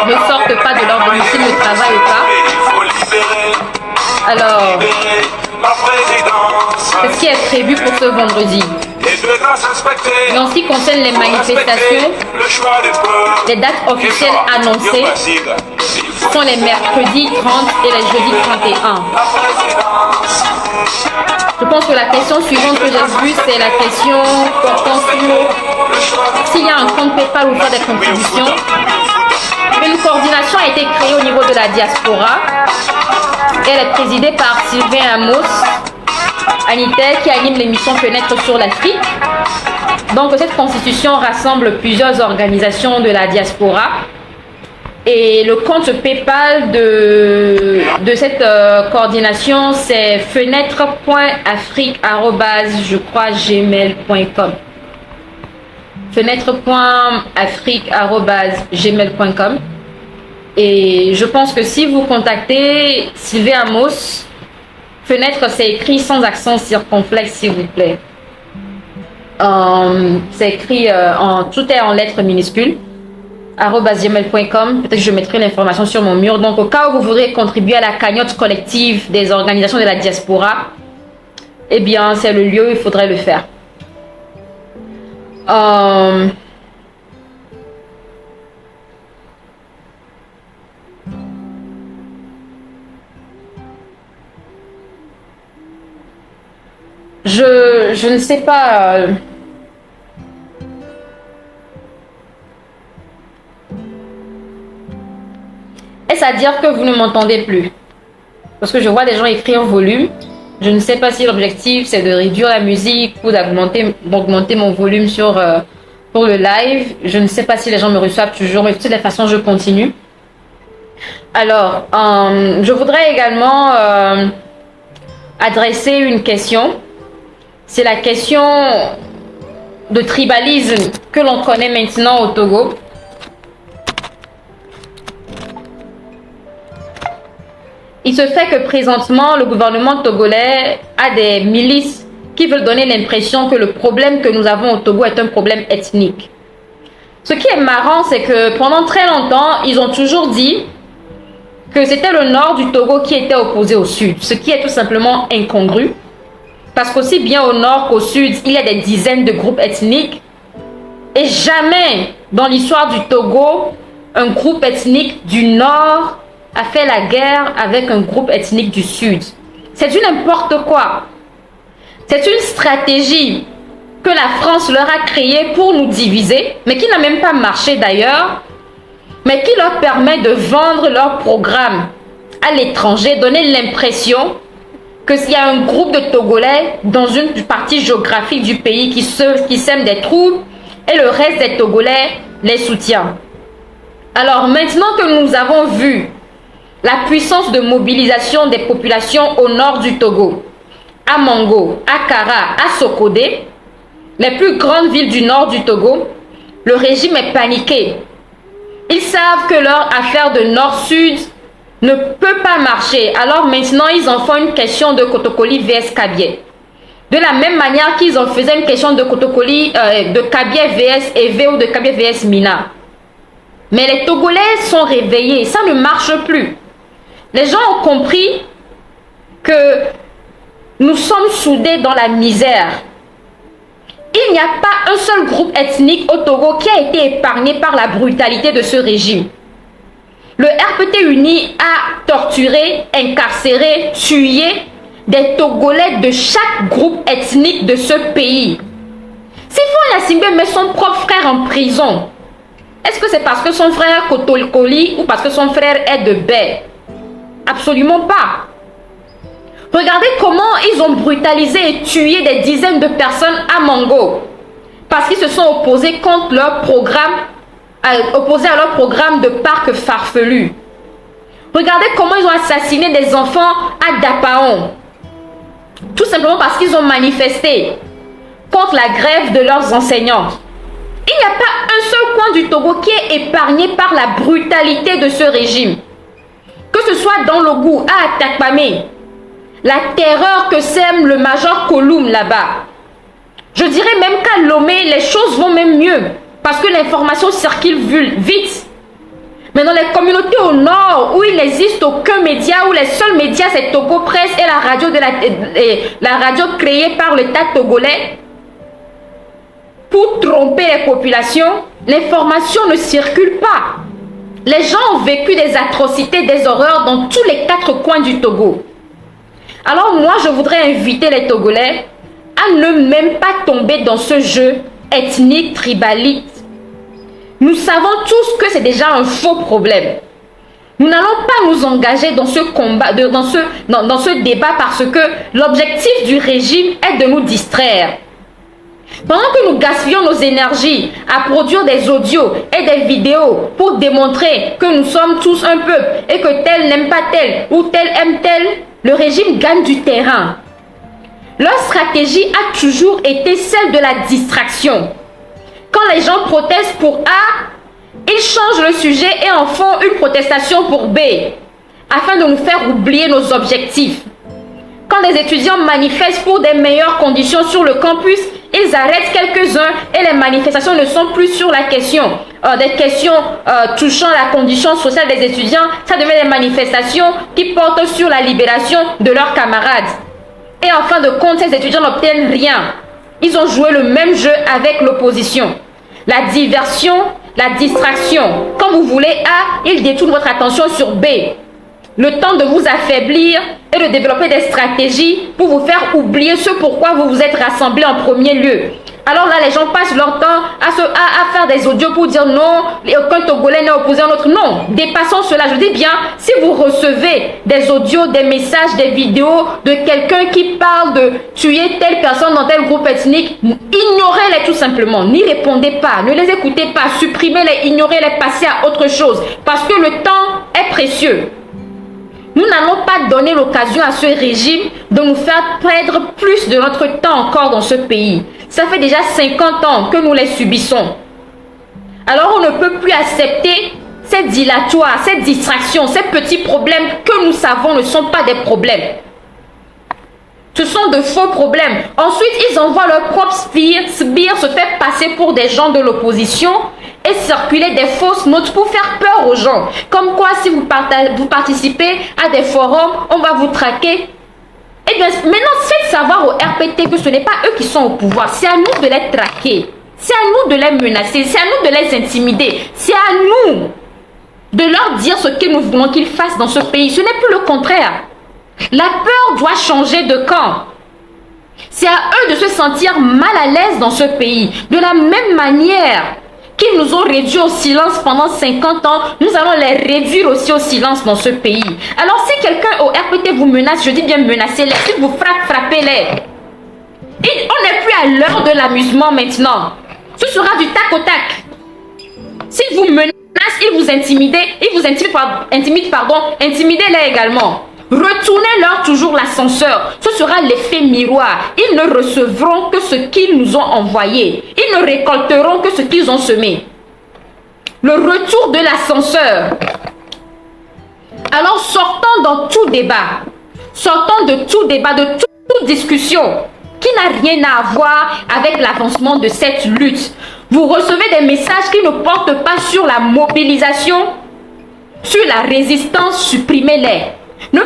ne sortent pas de leur domicile, ne travaillent pas. Alors, c'est ce qui est prévu pour ce vendredi. Mais en ce qui concerne les manifestations, les dates officielles annoncées sont les mercredis 30 et les jeudis 31. Je pense que la question suivante que j'ai vue, c'est la question portant sur s'il y a un compte PayPal ou faire des contributions. Une coordination a été créée au niveau de la diaspora. Elle est présidée par Sylvain Amos Anitaire qui anime l'émission Fenêtre sur l'Afrique. Donc cette constitution rassemble plusieurs organisations de la diaspora. Et le compte PayPal de cette coordination, c'est fenêtre.afrique@gmail.com. Fenêtre.afrique@gmail.com. Et je pense que si vous contactez Sylvain Amos, Fenêtre c'est écrit sans accent circonflexe s'il vous plaît. C'est écrit tout est en lettres minuscules. @gmail.com. Peut-être que je mettrai l'information sur mon mur. Donc au cas où vous voudrez contribuer à la cagnotte collective des organisations de la diaspora, eh bien c'est le lieu où il faudrait le faire. Je ne sais pas. Est-ce à dire que vous ne m'entendez plus? Parce que je vois des gens écrire volume. Je ne sais pas si l'objectif c'est de réduire la musique ou d'augmenter mon volume pour le live. Je ne sais pas si les gens me reçoivent toujours, mais de toutes les façons, je continue. Alors, je voudrais également adresser une question. C'est la question de tribalisme que l'on connaît maintenant au Togo. Il se fait que présentement, le gouvernement togolais a des milices qui veulent donner l'impression que le problème que nous avons au Togo est un problème ethnique. Ce qui est marrant, c'est que pendant très longtemps, ils ont toujours dit que c'était le nord du Togo qui était opposé au sud, ce qui est tout simplement incongru. Parce qu'aussi bien au nord qu'au sud, il y a des dizaines de groupes ethniques. Et jamais dans l'histoire du Togo, un groupe ethnique du nord a fait la guerre avec un groupe ethnique du sud. C'est du n'importe quoi. C'est une stratégie que la France leur a créée pour nous diviser, mais qui n'a même pas marché d'ailleurs, mais qui leur permet de vendre leur programme à l'étranger, donner l'impression que s'il y a un groupe de Togolais dans une partie géographique du pays qui sème des troubles et le reste des Togolais les soutient. Alors maintenant que nous avons vu la puissance de mobilisation des populations au nord du Togo, à Mango, à Kara, à Sokodé, les plus grandes villes du nord du Togo, Le régime est paniqué. Ils savent que leur affaire de Nord-Sud ne peut pas marcher. Alors maintenant, ils en font une question de Kotokoli vs Kabylie. De la même manière qu'ils en faisaient une question de Kotokoli, de Kabylie vs Evé ou de Kabylie vs Mina. Mais les Togolais sont réveillés. Ça ne marche plus. Les gens ont compris que nous sommes soudés dans la misère. Il n'y a pas un seul groupe ethnique au Togo qui a été épargné par la brutalité de ce régime. Le RPT uni a torturé, incarcéré, tué des Togolais de chaque groupe ethnique de ce pays. Si Faure Gnassingbé met son propre frère en prison, est-ce que c'est parce que son frère est Kotokoli ou parce que son frère est de Baie? Absolument pas. Regardez comment ils ont brutalisé et tué des dizaines de personnes à Mango parce qu'ils se sont opposés contre leur programme, opposés à leur programme de parc farfelu. Regardez comment ils ont assassiné des enfants à Dapaon, tout simplement parce qu'ils ont manifesté contre la grève de leurs enseignants. Il n'y a pas un seul coin du Togo qui est épargné par la brutalité de ce régime. Que ce soit dans le Goût, à Atakpamé, la terreur que sème le major Koloum là-bas. Je dirais même qu'à Lomé, les choses vont même mieux parce que l'information circule vite. Mais dans les communautés au nord où il n'existe aucun média, où les seuls médias c'est Togo Presse et la radio créée par l'État togolais pour tromper les populations, l'information ne circule pas. Les gens ont vécu des atrocités, des horreurs dans tous les 4 coins du Togo. Alors moi, je voudrais inviter les Togolais à ne même pas tomber dans ce jeu ethnique, tribaliste. Nous savons tous que c'est déjà un faux problème. Nous n'allons pas nous engager dans ce combat, dans ce débat parce que l'objectif du régime est de nous distraire. Pendant que nous gaspillons nos énergies à produire des audios et des vidéos pour démontrer que nous sommes tous un peuple et que tel n'aime pas tel ou tel aime tel, le régime gagne du terrain. Leur stratégie a toujours été celle de la distraction. Quand les gens protestent pour A, ils changent le sujet et en font une protestation pour B, afin de nous faire oublier nos objectifs. Quand les étudiants manifestent pour des meilleures conditions sur le campus, ils arrêtent quelques-uns et les manifestations ne sont plus sur la question. Des questions touchant la condition sociale des étudiants, ça devient des manifestations qui portent sur la libération de leurs camarades. Et en fin de compte, ces étudiants n'obtiennent rien. Ils ont joué le même jeu avec l'opposition. La diversion, la distraction. Quand vous voulez A, ils détournent votre attention sur B. Le temps de vous affaiblir et de développer des stratégies pour vous faire oublier ce pourquoi vous vous êtes rassemblés en premier lieu. Alors là, les gens passent leur temps à faire des audios pour dire non, aucun Togolais n'est opposé à un autre. Non, dépassons cela. Je dis bien, si vous recevez des audios, des messages, des vidéos de quelqu'un qui parle de tuer telle personne dans tel groupe ethnique, ignorez-les tout simplement. N'y répondez pas, ne les écoutez pas, supprimez-les, ignorez-les, passez à autre chose. Parce que le temps est précieux. Nous n'allons pas donner l'occasion à ce régime de nous faire perdre plus de notre temps encore dans ce pays. Ça fait déjà 50 ans que nous les subissons. Alors on ne peut plus accepter ces dilatoires, ces distractions, ces petits problèmes que nous savons ne sont pas des problèmes. Ce sont de faux problèmes. Ensuite, ils envoient leur propre sbire se faire passer pour des gens de l'opposition et circuler des fausses notes pour faire peur aux gens. Comme quoi, si vous participez à des forums, on va vous traquer. Eh bien, maintenant, faites savoir au RPT que ce n'est pas eux qui sont au pouvoir. C'est à nous de les traquer. C'est à nous de les menacer. C'est à nous de les intimider. C'est à nous de leur dire ce que nous voulons qu'ils fassent dans ce pays. Ce n'est plus le contraire. La peur doit changer de camp. C'est à eux de se sentir mal à l'aise dans ce pays. De la même manière qu'ils nous ont réduits au silence pendant 50 ans, nous allons les réduire aussi au silence dans ce pays. Alors si quelqu'un au RPT vous menace, je dis bien menacez-les. Si vous frappez-les. On n'est plus à l'heure de l'amusement maintenant. Ce sera du tac au tac. S'ils vous menacent, ils vous intimident, intimidez-les également. Retournez-leur toujours l'ascenseur. Ce sera l'effet miroir. Ils ne recevront que ce qu'ils nous ont envoyé. Ils ne récolteront que ce qu'ils ont semé. Le retour de l'ascenseur. Alors sortons dans tout débat. Sortons de tout débat, de toute discussion qui n'a rien à voir avec l'avancement de cette lutte. Vous recevez des messages qui ne portent pas sur la mobilisation, sur la résistance, supprimez-les. Ne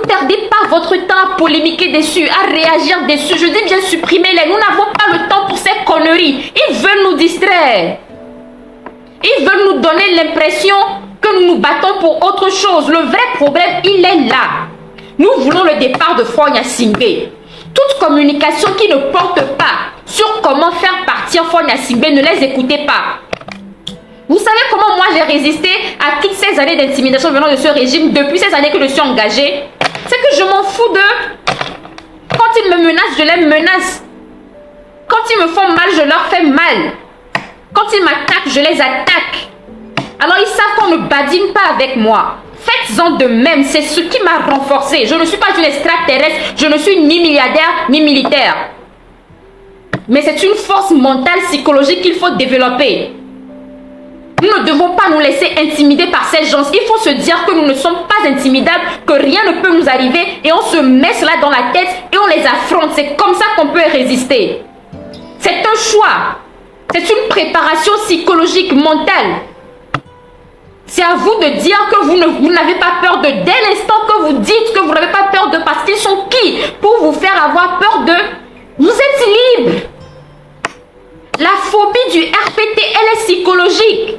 perdez pas votre temps à polémiquer dessus, à réagir dessus. Je dis bien supprimez-les. Nous n'avons pas le temps pour ces conneries. Ils veulent nous distraire. Ils veulent nous donner l'impression que nous nous battons pour autre chose. Le vrai problème, il est là. Nous voulons le départ de Fonya Singbe. Toute communication qui ne porte pas sur comment faire partir Fonya Singbe, ne les écoutez pas. Vous savez comment moi j'ai résisté à toutes ces années d'intimidation venant de ce régime depuis ces années que je suis engagée? C'est que je m'en fous d'eux. Quand ils me menacent, je les menace. Quand ils me font mal, je leur fais mal. Quand ils m'attaquent, je les attaque. Alors ils savent qu'on ne badine pas avec moi. Faites-en de même, c'est ce qui m'a renforcé. Je ne suis pas une extraterrestre, je ne suis ni milliardaire ni militaire. Mais c'est une force mentale, psychologique qu'il faut développer. Nous ne devons pas nous laisser intimider par ces gens. Il faut se dire que nous ne sommes pas intimidables, que rien ne peut nous arriver et on se met cela dans la tête et on les affronte. C'est comme ça qu'on peut résister. C'est un choix. C'est une préparation psychologique, mentale. C'est à vous de dire que vous n'avez pas peur de. Dès l'instant que vous dites que vous n'avez pas peur de, parce qu'ils sont qui pour vous faire avoir peur de. Vous êtes libre. La phobie du RPT, elle est psychologique.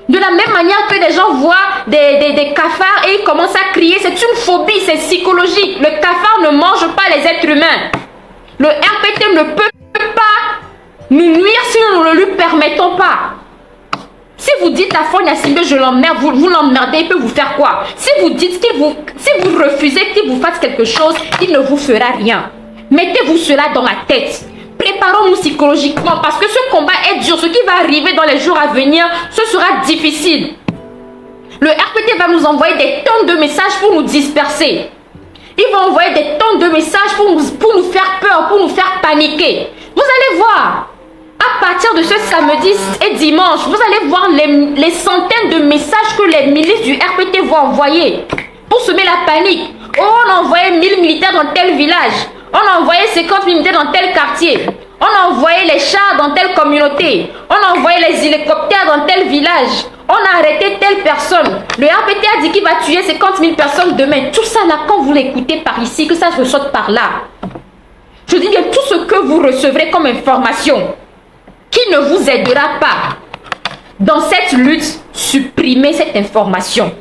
De la même manière que des gens voient des cafards et ils commencent à crier, c'est une phobie, c'est psychologique. Le cafard ne mange pas les êtres humains. Le RPT ne peut pas nous nuire si nous ne le lui permettons pas. Si vous dites à Fonya Singbe, je l'emmerde, vous l'emmerdez, il peut vous faire quoi? Si vous dites si vous refusez qu'il vous fasse quelque chose, il ne vous fera rien. Mettez-vous cela dans la tête. Préparons-nous psychologiquement parce que ce combat est dur. Ce qui va arriver dans les jours à venir, ce sera difficile. Le RPT va nous envoyer des tonnes de messages pour nous disperser. Il va envoyer des tonnes de messages pour nous faire peur, pour nous faire paniquer. Vous allez voir. À partir de ce samedi et dimanche, vous allez voir les centaines de messages que les milices du RPT vont envoyer pour semer la panique. Oh, on a envoyé 1000 militaires dans tel village. On a envoyé 50 militaires dans tel quartier. On a envoyé les chars dans telle communauté. On a envoyé les hélicoptères dans tel village. On a arrêté telle personne. Le RPT a dit qu'il va tuer 50 000 personnes demain. Tout ça là, quand vous l'écoutez par ici, que ça ressorte par là. Je dis bien tout ce que vous recevrez comme information qui ne vous aidera pas dans cette lutte, supprimez cette information.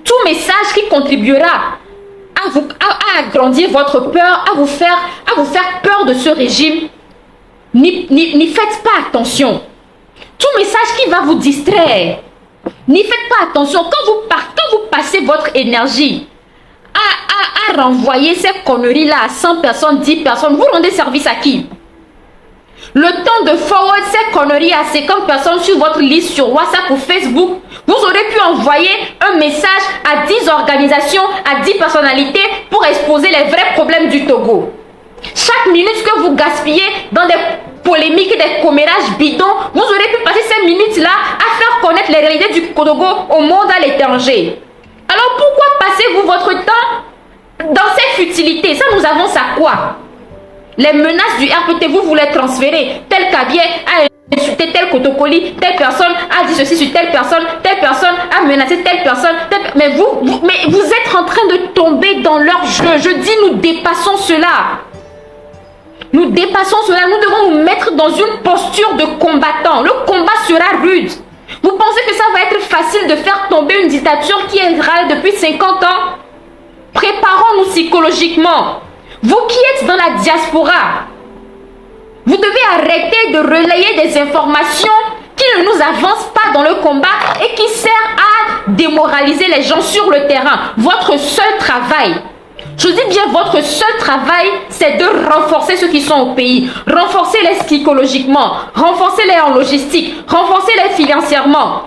Tout message qui contribuera à agrandir votre peur, à vous faire peur de ce régime, n'y faites pas attention. Tout message qui va vous distraire, n'y faites pas attention. Quand vous passez votre énergie à renvoyer ces conneries-là à 100 personnes, 10 personnes, vous rendez service à qui? Le temps de forward ces conneries à 50 personnes sur votre liste sur WhatsApp ou Facebook, vous aurez pu envoyer un message à 10 organisations, à 10 personnalités pour exposer les vrais problèmes du Togo. Chaque minute que vous gaspillez dans des polémiques et des commérages bidons, vous aurez pu passer ces minutes-là à faire connaître les réalités du Togo au monde à l'étranger. Alors pourquoi passez-vous votre temps dans ces futilités? Ça nous avance à quoi? Les menaces du RPT, vous voulez transférer. Tel Kabier a insulté tel Kotokoli, telle personne a dit ceci sur telle personne a menacé telle personne. Mais vous êtes en train de tomber dans leur jeu. Je dis, nous dépassons cela. Nous dépassons cela. Nous devons nous mettre dans une posture de combattant. Le combat sera rude. Vous pensez que ça va être facile de faire tomber une dictature qui est râle depuis 50 ans? Préparons-nous psychologiquement. Vous qui êtes dans la diaspora, vous devez arrêter de relayer des informations qui ne nous avancent pas dans le combat et qui servent à démoraliser les gens sur le terrain. Votre seul travail, je dis bien votre seul travail, c'est de renforcer ceux qui sont au pays. Renforcer-les psychologiquement, renforcer-les en logistique, renforcer-les financièrement,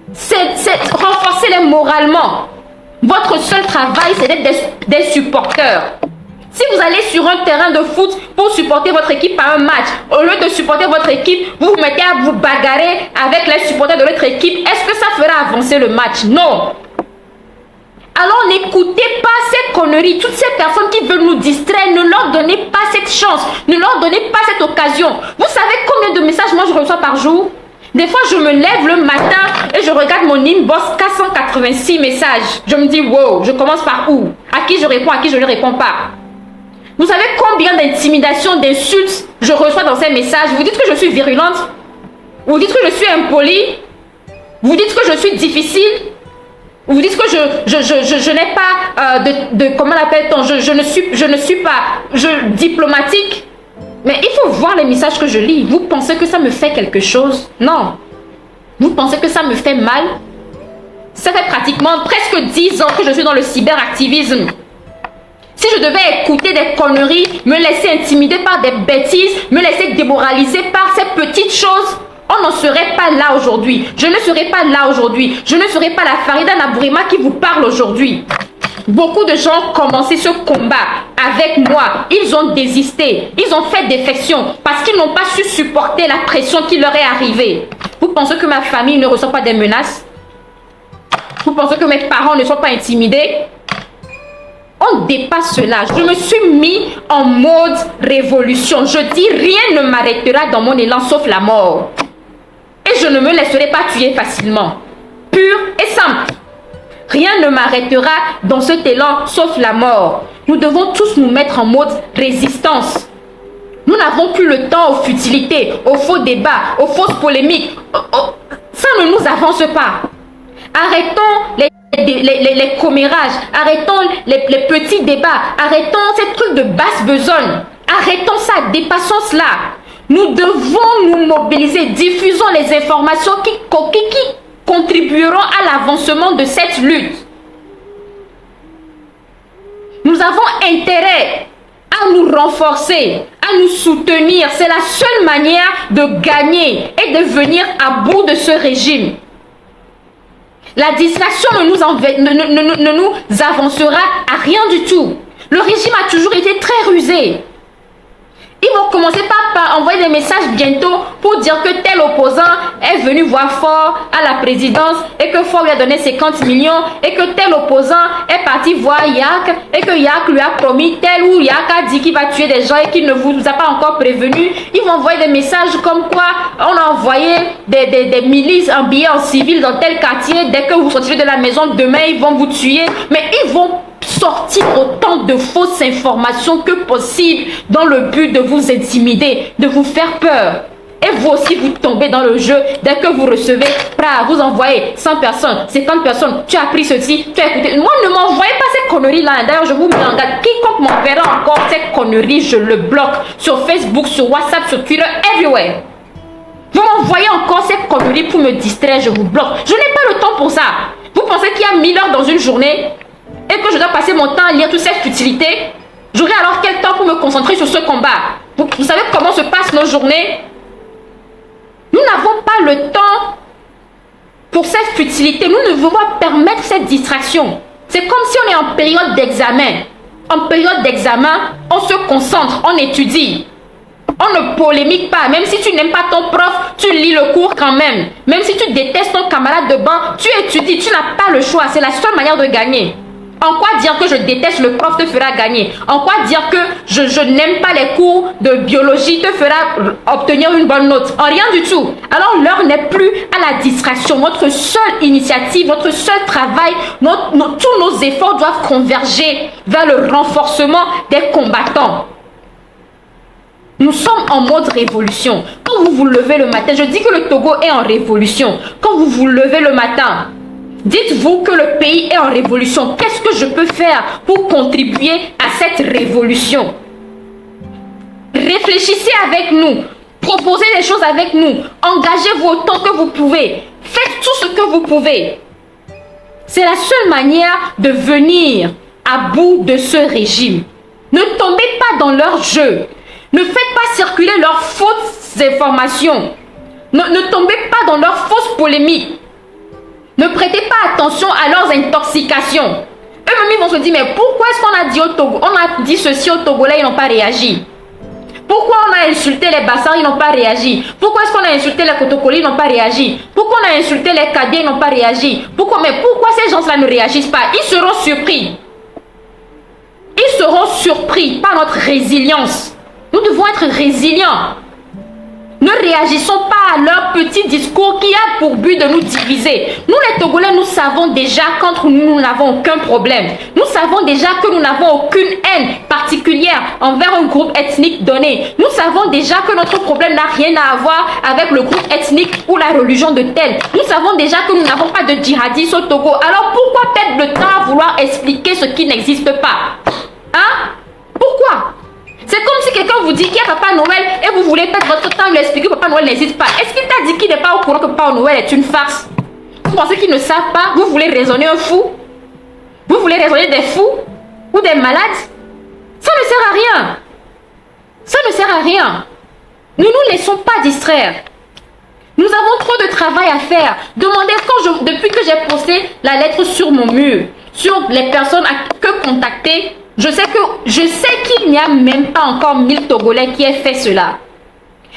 renforcer-les moralement. Votre seul travail, c'est d'être des supporters. Si vous allez sur un terrain de foot pour supporter votre équipe à un match, au lieu de supporter votre équipe, vous vous mettez à vous bagarrer avec les supporters de l'autre équipe, est-ce que ça fera avancer le match? Non. Alors n'écoutez pas ces conneries, toutes ces personnes qui veulent nous distraire, ne leur donnez pas cette chance, ne leur donnez pas cette occasion. Vous savez combien de messages moi je reçois par jour? Des fois je me lève le matin et je regarde mon inbox, 486 messages. Je me dis wow, je commence par où? À qui je réponds, à qui je ne réponds pas? Vous savez combien d'intimidations, d'insultes je reçois dans ces messages? Vous dites que je suis virulente? Vous dites que je suis impolie? Vous dites que je suis difficile? Vous dites que je n'ai pas comment l'appelle-t-on? Je ne suis pas diplomatique? Mais il faut voir les messages que je lis. Vous pensez que ça me fait quelque chose? Non. Vous pensez que ça me fait mal? Ça fait pratiquement presque 10 ans que je suis dans le cyberactivisme. Si je devais écouter des conneries, me laisser intimider par des bêtises, me laisser démoraliser par ces petites choses, on n'en serait pas là aujourd'hui. Je ne serais pas là aujourd'hui. Je ne serais pas la Farida Nabourima qui vous parle aujourd'hui. Beaucoup de gens ont commencé ce combat avec moi. Ils ont désisté. Ils ont fait défection parce qu'ils n'ont pas su supporter la pression qui leur est arrivée. Vous pensez que ma famille ne reçoit pas des menaces? Vous pensez que mes parents ne sont pas intimidés? On dépasse cela. Je me suis mis en mode révolution. Je dis rien ne m'arrêtera dans mon élan sauf la mort. Et je ne me laisserai pas tuer facilement. Pur et simple. Rien ne m'arrêtera dans cet élan sauf la mort. Nous devons tous nous mettre en mode résistance. Nous n'avons plus le temps aux futilités, aux faux débats, aux fausses polémiques. Ça ne nous avance pas. Arrêtons les commérages, arrêtons les petits débats, arrêtons ces trucs de basse besogne. Arrêtons ça, dépassons cela. Nous devons nous mobiliser, diffusons les informations qui contribueront à l'avancement de cette lutte. Nous avons intérêt à nous renforcer, à nous soutenir. C'est la seule manière de gagner et de venir à bout de ce régime. La distraction ne nous avancera à rien du tout. Le régime a toujours été très rusé. Ils vont commencer par envoyer des messages bientôt pour dire que tel opposant est venu voir Ford à la présidence et que Ford lui a donné 50 millions et que tel opposant est parti voir Yak et que Yak lui a promis tel ou Yak a dit qu'il va tuer des gens et qu'il ne vous a pas encore prévenu. Ils vont envoyer des messages comme quoi on a envoyé des milices habillées en civil dans tel quartier. Dès que vous sortirez de la maison demain, ils vont vous tuer. Mais ils vont sortir autant de fausses informations que possible dans le but de vous intimider, de vous faire peur. Et vous aussi, vous tombez dans le jeu. Dès que vous recevez, vous envoyez 100 personnes, 50 personnes, tu as pris ceci, tu as écouté. Moi, ne m'envoyez pas ces conneries-là. D'ailleurs, je vous mets en garde. Quiconque m'enverra encore ces conneries, je le bloque. Sur Facebook, sur WhatsApp, sur Twitter, everywhere. Vous m'envoyez encore ces conneries pour me distraire, je vous bloque. Je n'ai pas le temps pour ça. Vous pensez qu'il y a 1000 heures dans une journée et que je dois passer mon temps à lire toutes ces futilités? J'aurai alors quel temps pour me concentrer sur ce combat? Vous savez comment se passent nos journées? Nous n'avons pas le temps pour cette futilité. Nous ne devons pas permettre cette distraction. C'est comme si on est en période d'examen. En période d'examen, on se concentre, on étudie. On ne polémique pas. Même si tu n'aimes pas ton prof, tu lis le cours quand même. Même si tu détestes ton camarade de banc, tu étudies. Tu n'as pas le choix. C'est la seule manière de gagner. En quoi dire que je déteste le prof te fera gagner? En quoi dire que je n'aime pas les cours de biologie te fera obtenir une bonne note? En rien du tout. Alors l'heure n'est plus à la distraction. Notre seule initiative, notre seul travail, tous nos efforts doivent converger vers le renforcement des combattants. Nous sommes en mode révolution. Quand vous vous levez le matin, je dis que le Togo est en révolution. Quand vous vous levez le matin, dites-vous que le pays est en révolution. Qu'est-ce que je peux faire pour contribuer à cette révolution? Réfléchissez avec nous. Proposez des choses avec nous. Engagez-vous autant que vous pouvez. Faites tout ce que vous pouvez. C'est la seule manière de venir à bout de ce régime. Ne tombez pas dans leur jeu. Ne faites pas circuler leurs fausses informations. Ne tombez pas dans leurs fausses polémiques. Ne prêtez pas attention à leurs intoxications. Eux-mêmes, ils vont se dire, mais pourquoi est-ce qu'on a dit au Togo, on a dit ceci aux Togolais, ils n'ont pas réagi? Pourquoi on a insulté les Bassans, ils n'ont pas réagi? Pourquoi est-ce qu'on a insulté les Kotokoli, ils n'ont pas réagi? Pourquoi on a insulté les Kadiens, ils n'ont pas réagi? Mais pourquoi ces gens-là ne réagissent pas? Ils seront surpris. Ils seront surpris par notre résilience. Nous devons être résilients. Ne réagissons pas à leur petit discours qui a pour but de nous diviser. Nous les Togolais, nous savons déjà qu'entre nous, nous n'avons aucun problème. Nous savons déjà que nous n'avons aucune haine particulière envers un groupe ethnique donné. Nous savons déjà que notre problème n'a rien à voir avec le groupe ethnique ou la religion de tel. Nous savons déjà que nous n'avons pas de djihadistes au Togo. Alors pourquoi perdre le temps à vouloir expliquer ce qui n'existe pas? Hein? Pourquoi? C'est comme si quelqu'un vous dit qu'il y a Papa Noël et vous voulez perdre votre temps à lui expliquer que Papa Noël n'existe pas. Est-ce qu'il t'a dit qu'il n'est pas au courant que Papa Noël est une farce? Vous pensez qu'ils ne savent pas? Vous voulez raisonner un fou? Vous voulez raisonner des fous? Ou des malades? Ça ne sert à rien. Ça ne sert à rien. Ne nous laissons pas distraire. Nous avons trop de travail à faire. Demandez, depuis que j'ai posté la lettre sur mon mur, sur les personnes que contacter, je sais qu'il n'y a même pas encore 1000 Togolais qui aient fait cela.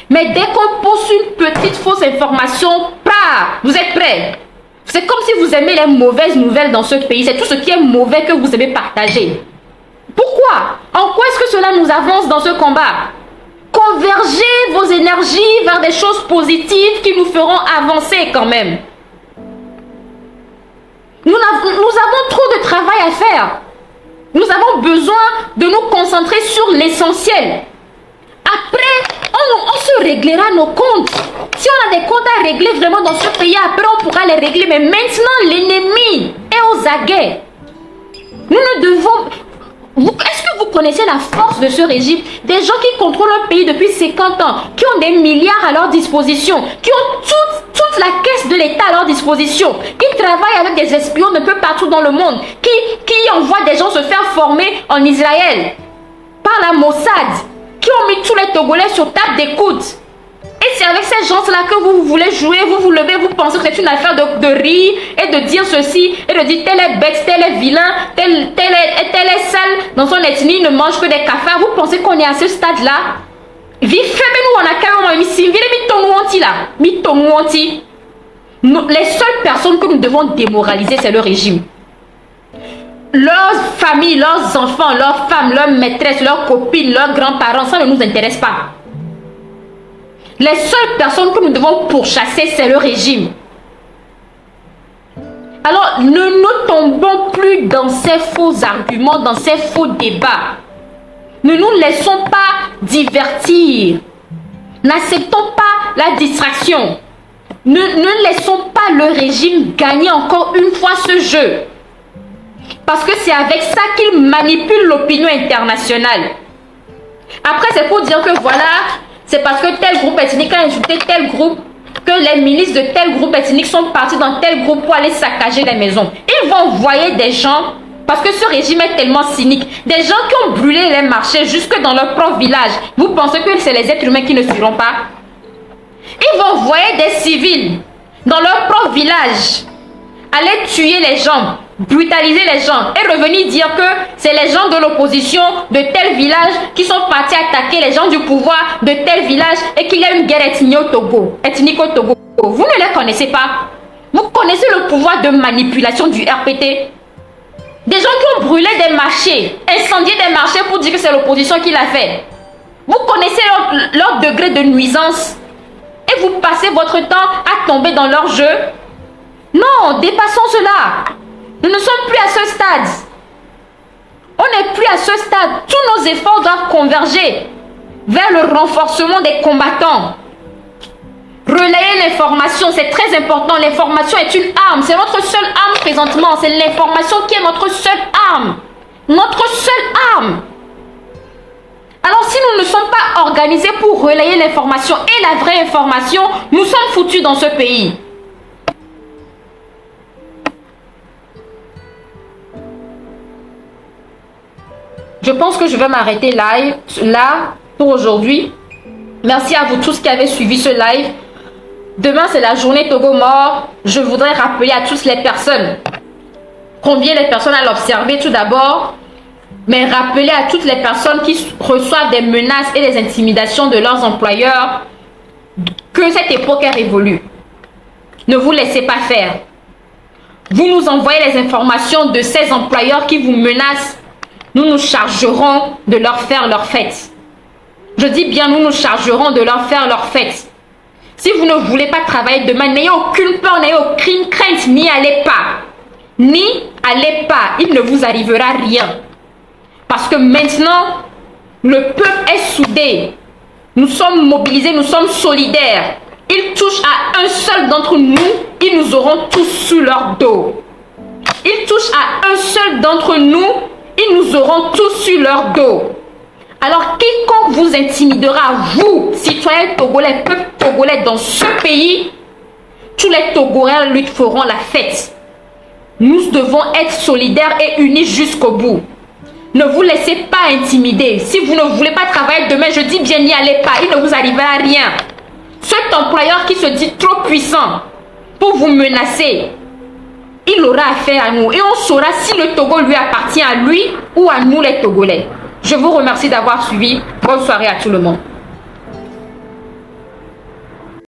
Mais dès qu'on poste une petite fausse information, vous êtes prêts? C'est comme si vous aimez les mauvaises nouvelles dans ce pays. C'est tout ce qui est mauvais que vous aimez partager. Pourquoi? En quoi est-ce que cela nous avance dans ce combat? Convergez vos énergies vers des choses positives qui nous feront avancer quand même. Nous avons trop de travail à faire. Nous avons besoin de nous concentrer sur l'essentiel. Après, on se réglera nos comptes. Si on a des comptes à régler vraiment dans ce pays, après on pourra les régler. Mais maintenant, l'ennemi est aux aguets. Nous ne devons... Est-ce que vous connaissez la force de ce régime? Des gens qui contrôlent un pays depuis 50 ans, qui ont des milliards à leur disposition, qui ont toute la caisse de l'État à leur disposition, qui travaillent avec des espions un peu partout dans le monde, qui envoient des gens se faire former en Israël par la Mossad, qui ont mis tous les Togolais sur table d'écoute. Et c'est avec ces gens-là que vous voulez jouer, vous vous levez, vous pensez que c'est une affaire de rire et de dire ceci, et de dire tel est bête, tel est vilain, tel est sale, dans son ethnie, ne mange que des cafards. Vous pensez qu'on est à ce stade-là? Les seules personnes que nous devons démoraliser, c'est le régime. Leurs familles, leurs enfants, leurs femmes, leurs maîtresses, leurs copines, leurs grands-parents, ça ne nous intéresse pas. Les seules personnes que nous devons pourchasser, c'est le régime. Alors, ne nous tombons plus dans ces faux arguments, dans ces faux débats. Ne nous laissons pas divertir. N'acceptons pas la distraction. Ne laissons pas le régime gagner encore une fois ce jeu. Parce que c'est avec ça qu'il manipule l'opinion internationale. Après, c'est pour dire que voilà... C'est parce que tel groupe ethnique a insulté tel groupe que les milices de tel groupe ethnique sont partis dans tel groupe pour aller saccager les maisons. Ils vont envoyer des gens, parce que ce régime est tellement cynique, des gens qui ont brûlé les marchés jusque dans leur propre village. Vous pensez que c'est les êtres humains qui ne fuiront pas? Ils vont envoyer des civils dans leur propre village, aller tuer les gens, brutaliser les gens et revenir dire que c'est les gens de l'opposition de tel village qui sont partis attaquer les gens du pouvoir de tel village et qu'il y a une guerre ethnique au Togo. Vous ne les connaissez pas. Vous connaissez le pouvoir de manipulation du RPT. Des gens qui ont brûlé des marchés, incendié des marchés pour dire que c'est l'opposition qui l'a fait. Vous connaissez leur degré de nuisance et vous passez votre temps à tomber dans leur jeu. Non, dépassons cela. Nous ne sommes plus à ce stade. On n'est plus à ce stade. Tous nos efforts doivent converger vers le renforcement des combattants. Relayer l'information, c'est très important. L'information est une arme. C'est notre seule arme présentement. C'est l'information qui est notre seule arme. Notre seule arme. Alors si nous ne sommes pas organisés pour relayer l'information et la vraie information, nous sommes foutus dans ce pays. Je pense que je vais m'arrêter live là pour aujourd'hui. Merci à vous tous qui avez suivi ce live. Demain, c'est la journée Togo mort. Je voudrais rappeler à tous les personnes convient les personnes à l'observer tout d'abord, mais rappeler à toutes les personnes qui reçoivent des menaces et des intimidations de leurs employeurs que cette époque est révolue. Ne vous laissez pas faire. Vous nous envoyez les informations de ces employeurs qui vous menacent. Nous nous chargerons de leur faire leur fête. Je dis bien, nous nous chargerons de leur faire leur fête. Si vous ne voulez pas travailler demain, n'ayez aucune peur, n'ayez aucune crainte, n'y allez pas. N'y allez pas, il ne vous arrivera rien. Parce que maintenant, le peuple est soudé. Nous sommes mobilisés, nous sommes solidaires. Ils touchent à un seul d'entre nous, ils nous auront tous sous leur dos. Ils touchent à un seul d'entre nous, ils nous auront tous sur leur dos. Alors, quiconque vous intimidera, vous, citoyens togolais, peuple togolais dans ce pays, tous les Togolais lui feront la fête. Nous devons être solidaires et unis jusqu'au bout. Ne vous laissez pas intimider. Si vous ne voulez pas travailler demain, je dis bien, n'y allez pas. Il ne vous arrivera rien. Cet employeur qui se dit trop puissant pour vous menacer, il aura affaire à nous. Et on saura si le Togo lui appartient à lui ou à nous les Togolais. Je vous remercie d'avoir suivi. Bonne soirée à tout le monde.